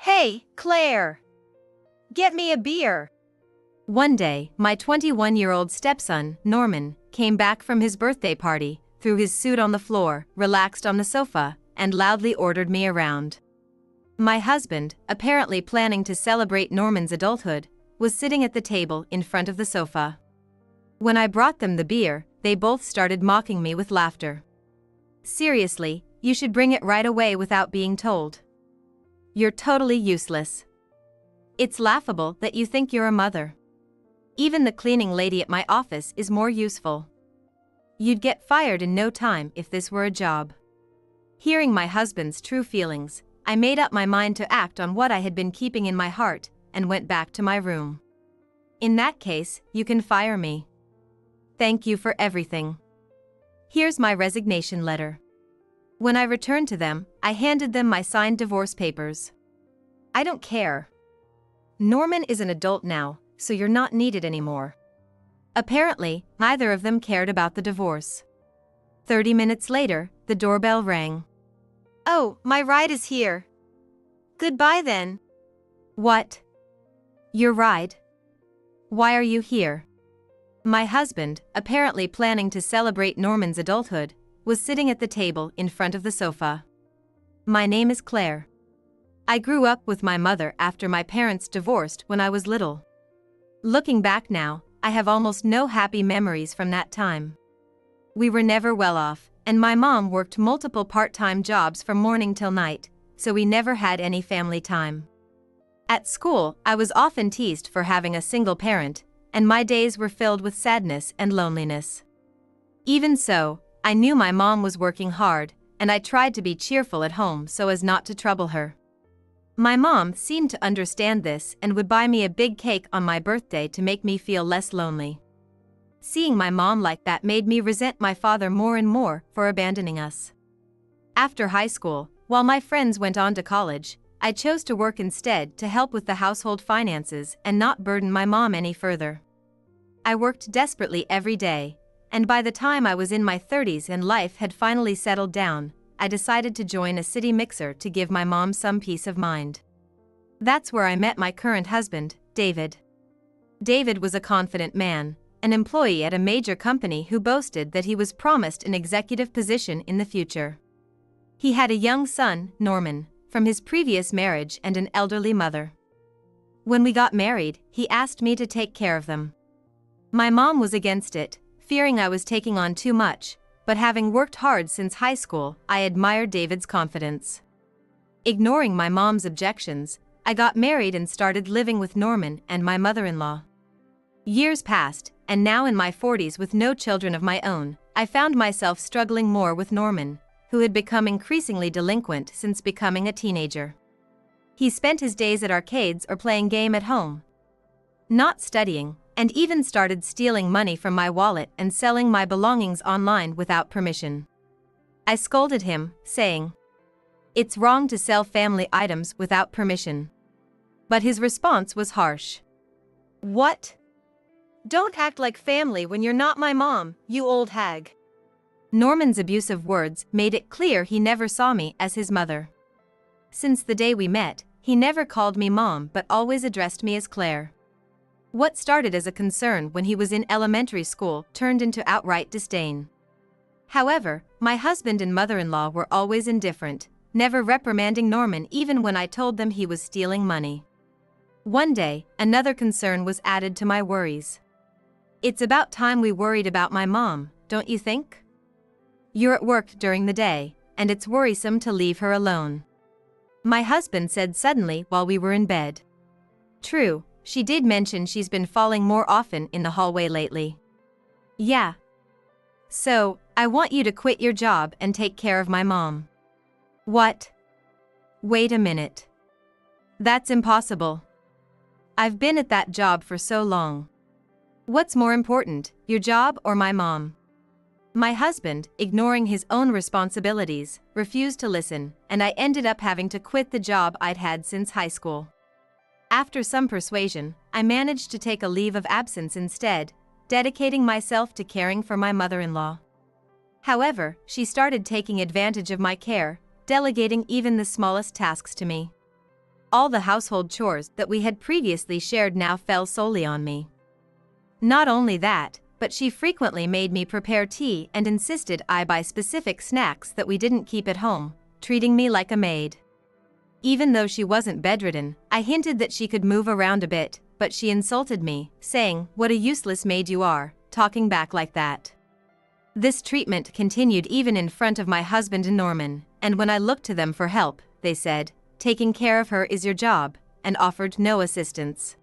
Hey, Claire! Get me a beer! One day, my 21-year-old stepson, Norman, came back from his birthday party, threw his suit on the floor, relaxed on the sofa, and loudly ordered me around. My husband, apparently planning to celebrate Norman's adulthood, was sitting at the table in front of the sofa. When I brought them the beer, they both started mocking me with laughter. Seriously, you should bring it right away without being told. You're totally useless. It's laughable that you think you're a mother. Even the cleaning lady at my office is more useful. You'd get fired in no time if this were a job. Hearing my husband's true feelings, I made up my mind to act on what I had been keeping in my heart and went back to my room. In that case, you can fire me. Thank you for everything. Here's my resignation letter. When I returned to them, I handed them my signed divorce papers. I don't care. Norman is an adult now, so you're not needed anymore. Apparently, neither of them cared about the divorce. 30 minutes later, the doorbell rang. Oh, my ride is here. Goodbye then. What? Your ride? Why are you here? My husband, apparently planning to celebrate Norman's adulthood, was sitting at the table in front of the sofa. My name is Claire. I grew up with my mother after my parents divorced when I was little. Looking back now, I have almost no happy memories from that time. We were never well off, and my mom worked multiple part-time jobs from morning till night, so we never had any family time. At school, I was often teased for having a single parent, and my days were filled with sadness and loneliness. Even so, I knew my mom was working hard, and I tried to be cheerful at home so as not to trouble her. My mom seemed to understand this and would buy me a big cake on my birthday to make me feel less lonely. Seeing my mom like that made me resent my father more and more for abandoning us. After high school, while my friends went on to college, I chose to work instead to help with the household finances and not burden my mom any further. I worked desperately every day, and by the time I was in my 30s and life had finally settled down, I decided to join a city mixer to give my mom some peace of mind. That's where I met my current husband, David. David was a confident man, an employee at a major company who boasted that he was promised an executive position in the future. He had a young son, Norman, from his previous marriage and an elderly mother. When we got married, he asked me to take care of them. My mom was against it, fearing I was taking on too much, but having worked hard since high school, I admired David's confidence. Ignoring my mom's objections, I got married and started living with Norman and my mother-in-law. Years passed, and now in my 40s with no children of my own, I found myself struggling more with Norman, who had become increasingly delinquent since becoming a teenager. He spent his days at arcades or playing game at home, not studying, and even started stealing money from my wallet and selling my belongings online without permission. I scolded him, saying, "It's wrong to sell family items without permission." But his response was harsh. What? Don't act like family when you're not my mom, you old hag. Norman's abusive words made it clear he never saw me as his mother. Since the day we met, he never called me mom but always addressed me as Claire. What started as a concern when he was in elementary school turned into outright disdain. However, my husband and mother-in-law were always indifferent, never reprimanding Norman even when I told them he was stealing money. One day, another concern was added to my worries. It's about time we worried about my mom, don't you think? You're at work during the day, and it's worrisome to leave her alone. My husband said suddenly while we were in bed. True, she did mention she's been falling more often in the hallway lately. Yeah. So, I want you to quit your job and take care of my mom. What? Wait a minute. That's impossible. I've been at that job for so long. What's more important, your job or my mom? My husband, ignoring his own responsibilities, refused to listen, and I ended up having to quit the job I'd had since high school. After some persuasion, I managed to take a leave of absence instead, dedicating myself to caring for my mother-in-law. However, she started taking advantage of my care, delegating even the smallest tasks to me. All the household chores that we had previously shared now fell solely on me. Not only that, but she frequently made me prepare tea and insisted I buy specific snacks that we didn't keep at home, treating me like a maid. Even though she wasn't bedridden, I hinted that she could move around a bit, but she insulted me, saying, "What a useless maid you are, talking back like that." This treatment continued even in front of my husband and Norman, and when I looked to them for help, they said, "Taking care of her is your job," and offered no assistance.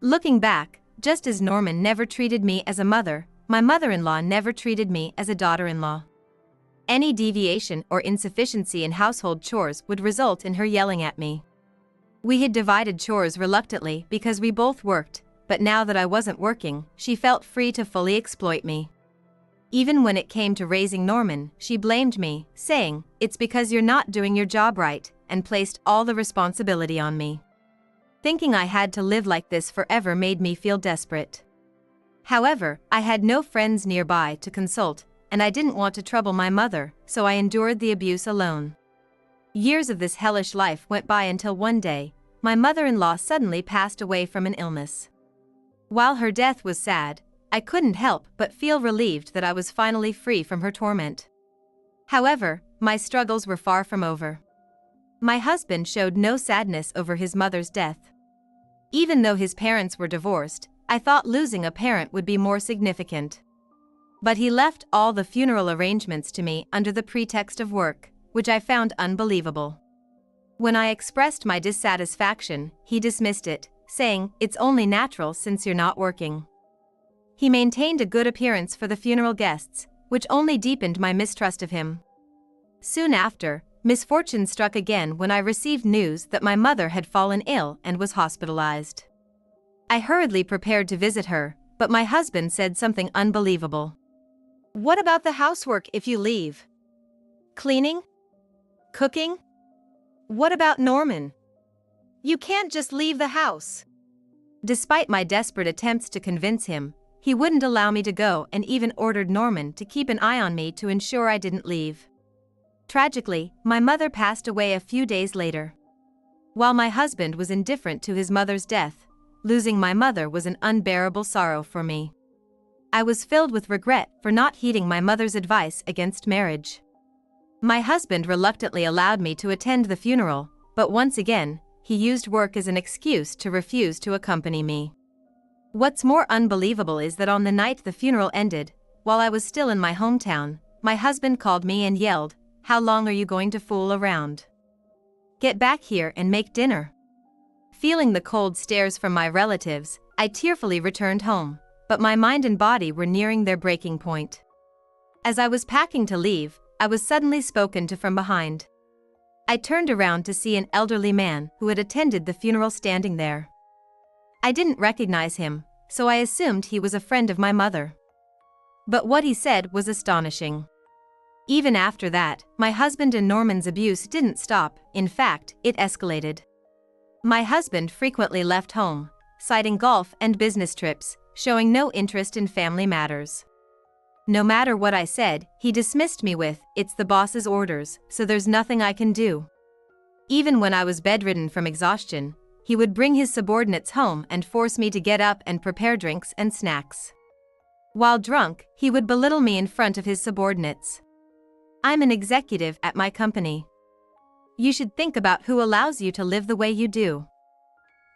Looking back, just as Norman never treated me as a mother, my mother-in-law never treated me as a daughter-in-law. Any deviation or insufficiency in household chores would result in her yelling at me. We had divided chores reluctantly because we both worked, but now that I wasn't working, she felt free to fully exploit me. Even when it came to raising Norman, she blamed me, saying, "It's because you're not doing your job right," and placed all the responsibility on me. Thinking I had to live like this forever made me feel desperate. However, I had no friends nearby to consult, and I didn't want to trouble my mother, so I endured the abuse alone. Years of this hellish life went by until one day, my mother-in-law suddenly passed away from an illness. While her death was sad, I couldn't help but feel relieved that I was finally free from her torment. However, my struggles were far from over. My husband showed no sadness over his mother's death. Even though his parents were divorced, I thought losing a parent would be more significant. But he left all the funeral arrangements to me under the pretext of work, which I found unbelievable. When I expressed my dissatisfaction, he dismissed it, saying, "It's only natural since you're not working." He maintained a good appearance for the funeral guests, which only deepened my mistrust of him. Soon after, misfortune struck again when I received news that my mother had fallen ill and was hospitalized. I hurriedly prepared to visit her, but my husband said something unbelievable. What about the housework if you leave? Cleaning? Cooking? What about Norman? You can't just leave the house. Despite my desperate attempts to convince him, he wouldn't allow me to go and even ordered Norman to keep an eye on me to ensure I didn't leave. Tragically, my mother passed away a few days later. While my husband was indifferent to his mother's death, losing my mother was an unbearable sorrow for me. I was filled with regret for not heeding my mother's advice against marriage. My husband reluctantly allowed me to attend the funeral, but once again, he used work as an excuse to refuse to accompany me. What's more unbelievable is that on the night the funeral ended, while I was still in my hometown, my husband called me and yelled, "How long are you going to fool around? Get back here and make dinner." Feeling the cold stares from my relatives, I tearfully returned home, but my mind and body were nearing their breaking point. As I was packing to leave, I was suddenly spoken to from behind. I turned around to see an elderly man who had attended the funeral standing there. I didn't recognize him, so I assumed he was a friend of my mother. But what he said was astonishing. Even after that, my husband and Norman's abuse didn't stop, in fact, it escalated. My husband frequently left home, citing golf and business trips, showing no interest in family matters. No matter what I said, he dismissed me with, "It's the boss's orders, so there's nothing I can do." Even when I was bedridden from exhaustion, he would bring his subordinates home and force me to get up and prepare drinks and snacks. While drunk, he would belittle me in front of his subordinates. "I'm an executive at my company. You should think about who allows you to live the way you do.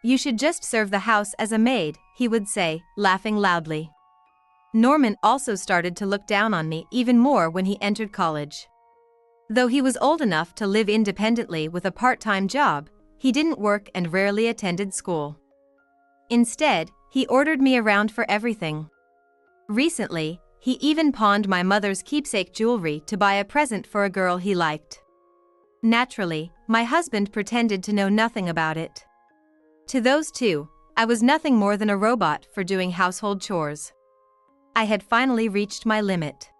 You should just serve the house as a maid," he would say, laughing loudly. Norman also started to look down on me even more when he entered college. Though he was old enough to live independently with a part-time job, he didn't work and rarely attended school. Instead, he ordered me around for everything. Recently, he even pawned my mother's keepsake jewelry to buy a present for a girl he liked. Naturally, my husband pretended to know nothing about it. To those two, I was nothing more than a robot for doing household chores. I had finally reached my limit.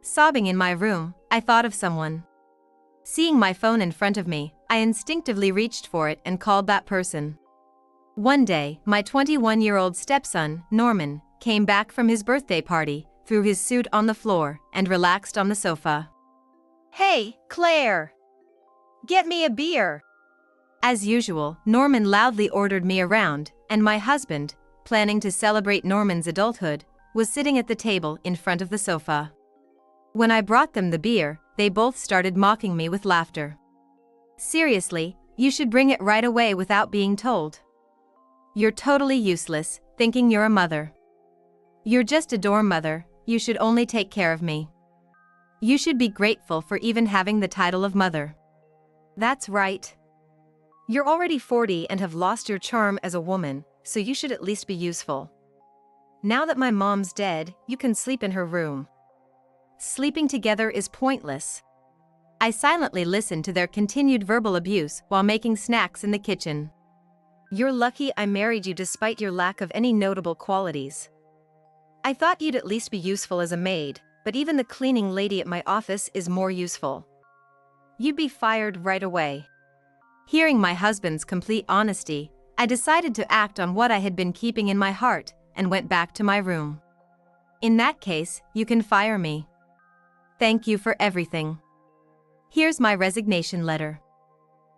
Sobbing in my room, I thought of someone. Seeing my phone in front of me, I instinctively reached for it and called that person. One day, my 21-year-old stepson, Norman, came back from his birthday party, threw his suit on the floor, and relaxed on the sofa. "Hey, Claire! Get me a beer. As usual, Norman loudly ordered me around, and my husband, planning to celebrate Norman's adulthood, was sitting at the table in front of the sofa. When I brought them the beer, they both started mocking me with laughter. Seriously, you should bring it right away without being told. You're totally useless, thinking you're a mother. You're just a dorm mother, you should only take care of me. You should be grateful for even having the title of mother. That's right. You're already 40 and have lost your charm as a woman, so you should at least be useful. Now that my mom's dead, you can sleep in her room. Sleeping together is pointless. I silently listened to their continued verbal abuse while making snacks in the kitchen. You're lucky I married you despite your lack of any notable qualities. I thought you'd at least be useful as a maid, but even the cleaning lady at my office is more useful. You'd be fired right away. Hearing my husband's complete honesty, I decided to act on what I had been keeping in my heart and went back to my room. In that case, you can fire me. Thank you for everything. Here's my resignation letter.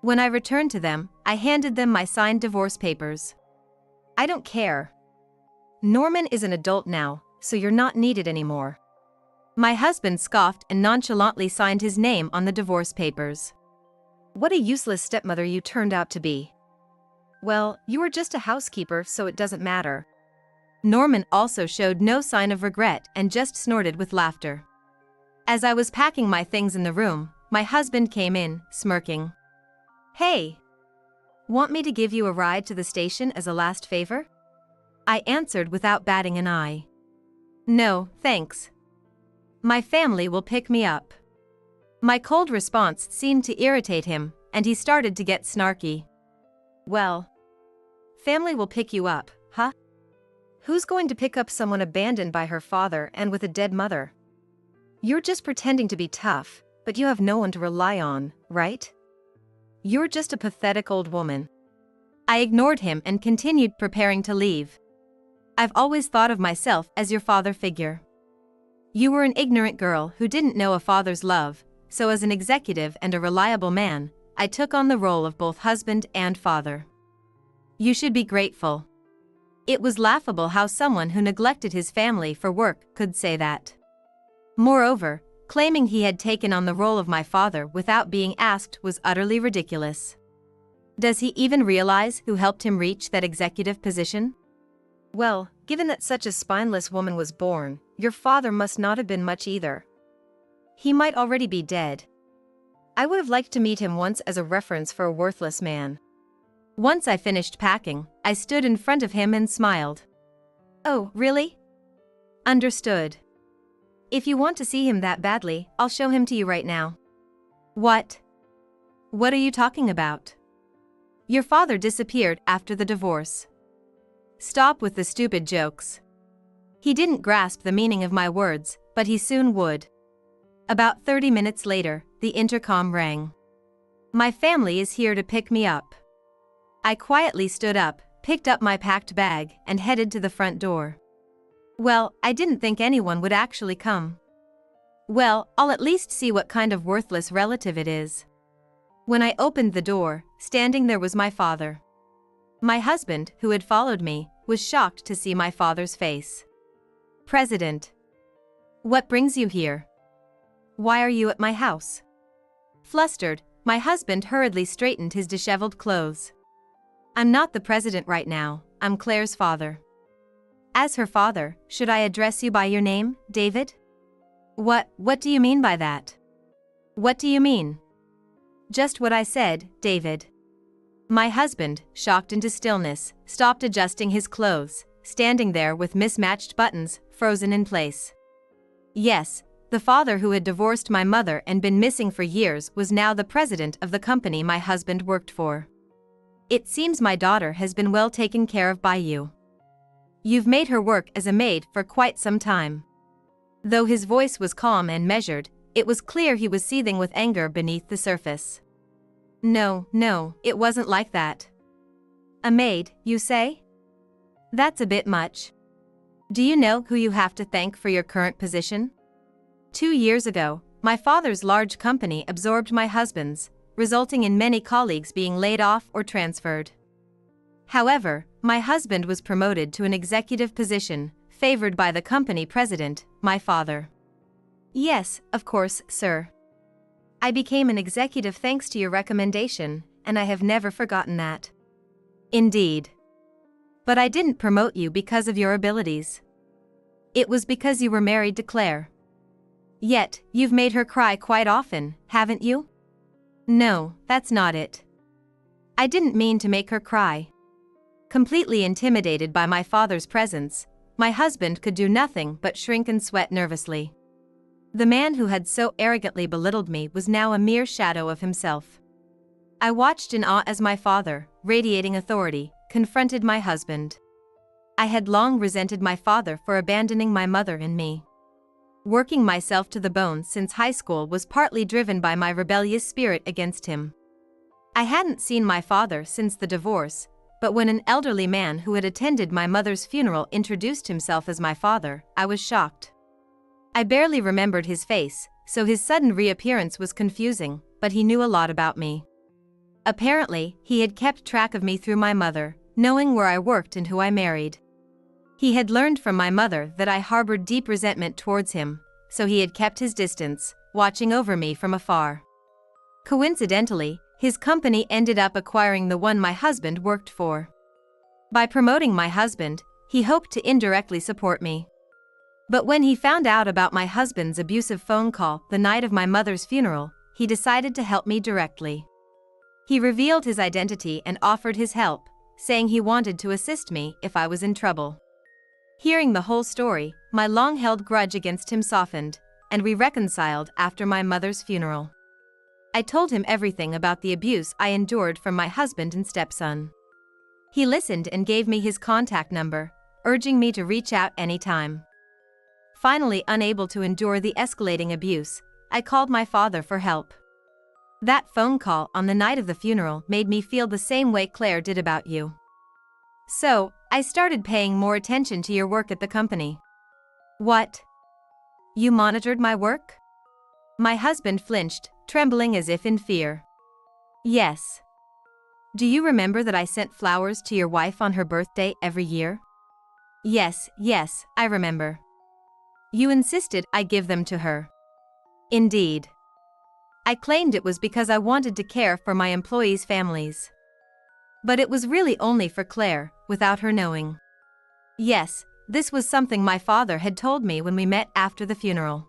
When I returned to them, I handed them my signed divorce papers. I don't care. Norman is an adult now, so you're not needed anymore. My husband scoffed and nonchalantly signed his name on the divorce papers. What a useless stepmother you turned out to be. Well, you were just a housekeeper, so it doesn't matter. Norman also showed no sign of regret and just snorted with laughter. As I was packing my things in the room, my husband came in, smirking. Hey! Want me to give you a ride to the station as a last favor? I answered without batting an eye. No, thanks. My family will pick me up. My cold response seemed to irritate him, and he started to get snarky. Well, family will pick you up, huh? Who's going to pick up someone abandoned by her father and with a dead mother? You're just pretending to be tough, but you have no one to rely on, right? You're just a pathetic old woman. I ignored him and continued preparing to leave. I've always thought of myself as your father figure. You were an ignorant girl who didn't know a father's love, so as an executive and a reliable man, I took on the role of both husband and father. You should be grateful. It was laughable how someone who neglected his family for work could say that. Moreover, claiming he had taken on the role of my father without being asked was utterly ridiculous. Does he even realize who helped him reach that executive position? Well, given that such a spineless woman was born, your father must not have been much either. He might already be dead. I would have liked to meet him once as a reference for a worthless man. Once I finished packing, I stood in front of him and smiled. Oh, really? Understood. If you want to see him that badly, I'll show him to you right now. What? What are you talking about? Your father disappeared after the divorce. Stop with the stupid jokes. He didn't grasp the meaning of my words, but he soon would. About 30 minutes later, the intercom rang. My family is here to pick me up. I quietly stood up, picked up my packed bag, and headed to the front door. Well, I didn't think anyone would actually come. Well, I'll at least see what kind of worthless relative it is. When I opened the door, standing there was my father. My husband, who had followed me, was shocked to see my father's face. President. What brings you here? Why are you at my house? Flustered, my husband hurriedly straightened his disheveled clothes. I'm not the president right now, I'm Claire's father. As her father, should I address you by your name, David? What do you mean by that? What do you mean? Just what I said, David. My husband, shocked into stillness, stopped adjusting his clothes, standing there with mismatched buttons, frozen in place. Yes, the father who had divorced my mother and been missing for years was now the president of the company my husband worked for. It seems my daughter has been well taken care of by you. You've made her work as a maid for quite some time. Though his voice was calm and measured, it was clear he was seething with anger beneath the surface. No, it wasn't like that. A maid, you say? That's a bit much. Do you know who you have to thank for your current position? 2 years ago, my father's large company absorbed my husband's, resulting in many colleagues being laid off or transferred. However, my husband was promoted to an executive position, favored by the company president, my father. Yes, of course, sir. I became an executive thanks to your recommendation, and I have never forgotten that. Indeed. But I didn't promote you because of your abilities. It was because you were married to Claire. Yet, you've made her cry quite often, haven't you? No, that's not it. I didn't mean to make her cry. Completely intimidated by my father's presence, my husband could do nothing but shrink and sweat nervously. The man who had so arrogantly belittled me was now a mere shadow of himself. I watched in awe as my father, radiating authority, confronted my husband. I had long resented my father for abandoning my mother and me. Working myself to the bone since high school was partly driven by my rebellious spirit against him. I hadn't seen my father since the divorce, but when an elderly man who had attended my mother's funeral introduced himself as my father, I was shocked. I barely remembered his face, so his sudden reappearance was confusing, but he knew a lot about me. Apparently, he had kept track of me through my mother, knowing where I worked and who I married. He had learned from my mother that I harbored deep resentment towards him, so he had kept his distance, watching over me from afar. Coincidentally, his company ended up acquiring the one my husband worked for. By promoting my husband, he hoped to indirectly support me. But when he found out about my husband's abusive phone call the night of my mother's funeral, he decided to help me directly. He revealed his identity and offered his help, saying he wanted to assist me if I was in trouble. Hearing the whole story, my long-held grudge against him softened, and we reconciled after my mother's funeral. I told him everything about the abuse I endured from my husband and stepson. He listened and gave me his contact number, urging me to reach out anytime. Finally, unable to endure the escalating abuse, I called my father for help. That phone call on the night of the funeral made me feel the same way Claire did about you. So, I started paying more attention to your work at the company. What? You monitored my work? My husband flinched, trembling as if in fear. Yes. Do you remember that I sent flowers to your wife on her birthday every year? Yes, I remember. You insisted I give them to her. Indeed. I claimed it was because I wanted to care for my employees' families. But it was really only for Claire, without her knowing. Yes, this was something my father had told me when we met after the funeral.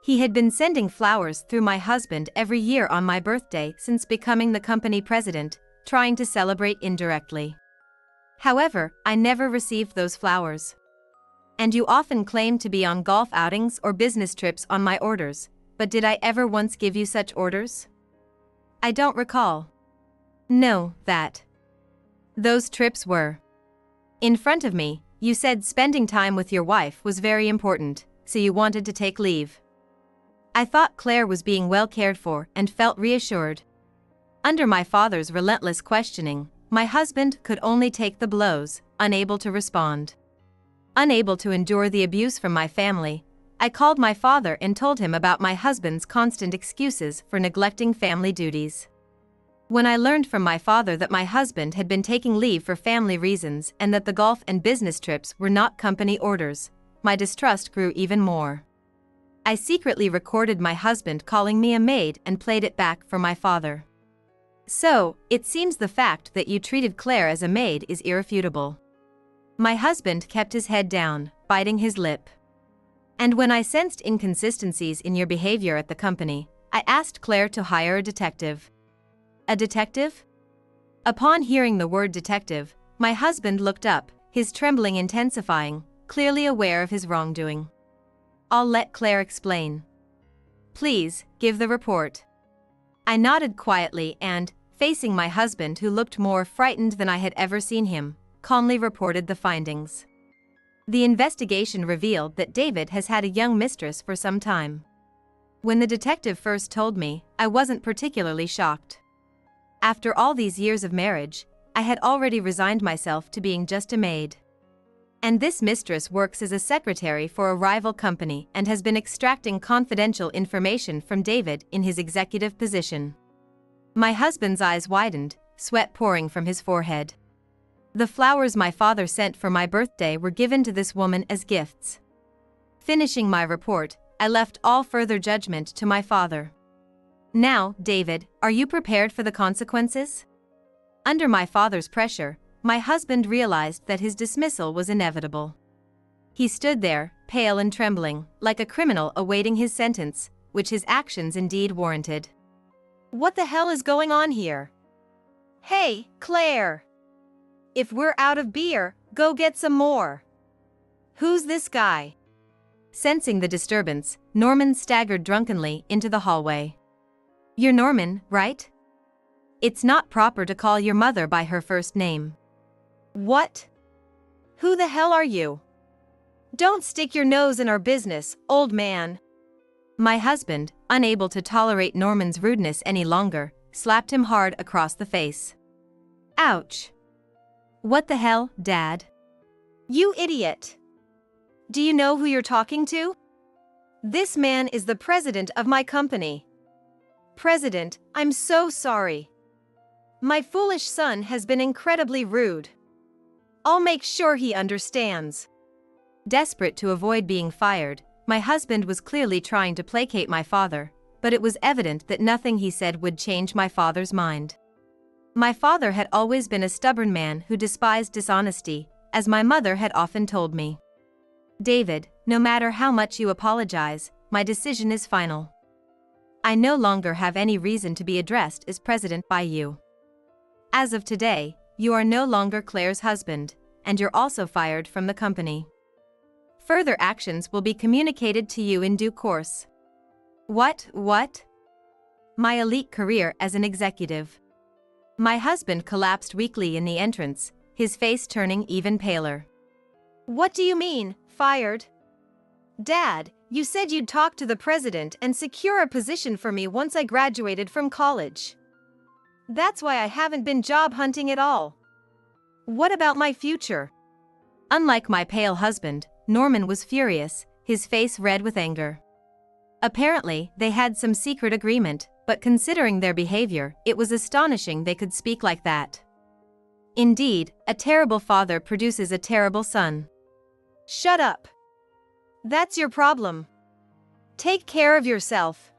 He had been sending flowers through my husband every year on my birthday since becoming the company president, trying to celebrate indirectly. However, I never received those flowers. And you often claimed to be on golf outings or business trips on my orders, but did I ever once give you such orders? I don't recall. No, those trips were. In front of me, you said spending time with your wife was very important, so you wanted to take leave. I thought Claire was being well cared for and felt reassured. Under my father's relentless questioning, my husband could only take the blows, unable to respond. Unable to endure the abuse from my family, I called my father and told him about my husband's constant excuses for neglecting family duties. When I learned from my father that my husband had been taking leave for family reasons and that the golf and business trips were not company orders, my distrust grew even more. I secretly recorded my husband calling me a maid and played it back for my father. So, it seems the fact that you treated Claire as a maid is irrefutable. My husband kept his head down, biting his lip. And when I sensed inconsistencies in your behavior at the company, I asked Claire to hire a detective. A detective? Upon hearing the word detective, my husband looked up, his trembling intensifying, clearly aware of his wrongdoing. I'll let Claire explain. Please, give the report. I nodded quietly and, facing my husband who looked more frightened than I had ever seen him, calmly reported the findings. The investigation revealed that David has had a young mistress for some time. When the detective first told me, I wasn't particularly shocked. After all these years of marriage, I had already resigned myself to being just a maid. And this mistress works as a secretary for a rival company and has been extracting confidential information from David in his executive position. My husband's eyes widened, sweat pouring from his forehead. The flowers my father sent for my birthday were given to this woman as gifts. Finishing my report, I left all further judgment to my father. Now, David, are you prepared for the consequences? Under my father's pressure, my husband realized that his dismissal was inevitable. He stood there, pale and trembling, like a criminal awaiting his sentence, which his actions indeed warranted. What the hell is going on here? Hey, Claire! If we're out of beer, go get some more. Who's this guy? Sensing the disturbance, Norman staggered drunkenly into the hallway. You're Norman, right? It's not proper to call your mother by her first name. What? Who the hell are you? Don't stick your nose in our business, old man. My husband, unable to tolerate Norman's rudeness any longer, slapped him hard across the face. Ouch! What the hell, Dad? You idiot! Do you know who you're talking to? This man is the president of my company. President, I'm so sorry. My foolish son has been incredibly rude. I'll make sure he understands. Desperate to avoid being fired, my husband was clearly trying to placate my father, but it was evident that nothing he said would change my father's mind. My father had always been a stubborn man who despised dishonesty, as my mother had often told me. David, no matter how much you apologize, my decision is final. I no longer have any reason to be addressed as president by you. As of today, you are no longer Claire's husband, and you're also fired from the company. Further actions will be communicated to you in due course. What? My elite career as an executive. My husband collapsed weakly in the entrance, his face turning even paler. What do you mean, fired? Dad, you said you'd talk to the president and secure a position for me once I graduated from college. That's why I haven't been job hunting at all. What about my future? Unlike my pale husband, Norman was furious, his face red with anger. Apparently, they had some secret agreement, but considering their behavior, it was astonishing they could speak like that. Indeed, a terrible father produces a terrible son. Shut up. That's your problem. Take care of yourself.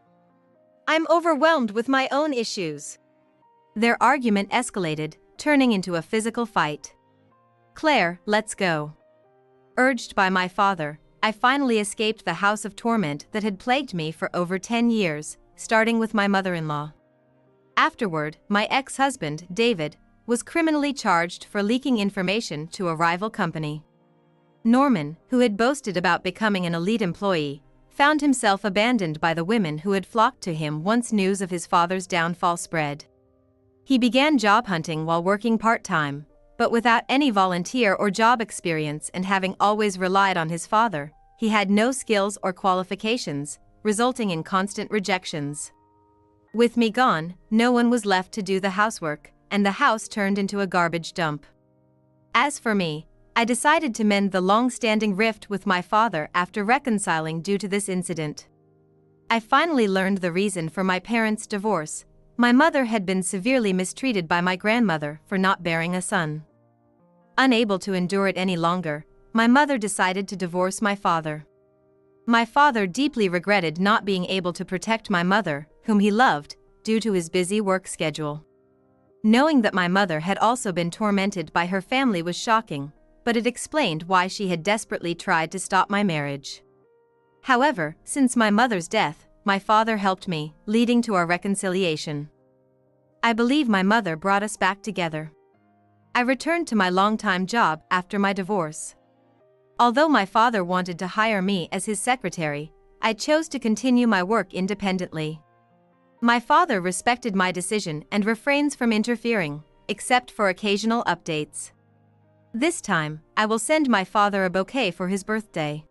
I'm overwhelmed with my own issues. Their argument escalated, turning into a physical fight. Claire, let's go. Urged by my father, I finally escaped the house of torment that had plagued me for over 10 years, starting with my mother-in-law. Afterward, my ex-husband, David, was criminally charged for leaking information to a rival company. Norman, who had boasted about becoming an elite employee, found himself abandoned by the women who had flocked to him once news of his father's downfall spread. He began job hunting while working part-time, but without any volunteer or job experience and having always relied on his father, he had no skills or qualifications, resulting in constant rejections. With me gone, no one was left to do the housework, and the house turned into a garbage dump. As for me, I decided to mend the long-standing rift with my father after reconciling due to this incident. I finally learned the reason for my parents' divorce. My mother had been severely mistreated by my grandmother for not bearing a son. Unable to endure it any longer, my mother decided to divorce my father. My father deeply regretted not being able to protect my mother, whom he loved, due to his busy work schedule. Knowing that my mother had also been tormented by her family was shocking, but it explained why she had desperately tried to stop my marriage. However, since my mother's death, my father helped me, leading to our reconciliation. I believe my mother brought us back together. I returned to my longtime job after my divorce. Although my father wanted to hire me as his secretary, I chose to continue my work independently. My father respected my decision and refrains from interfering, except for occasional updates. This time, I will send my father a bouquet for his birthday.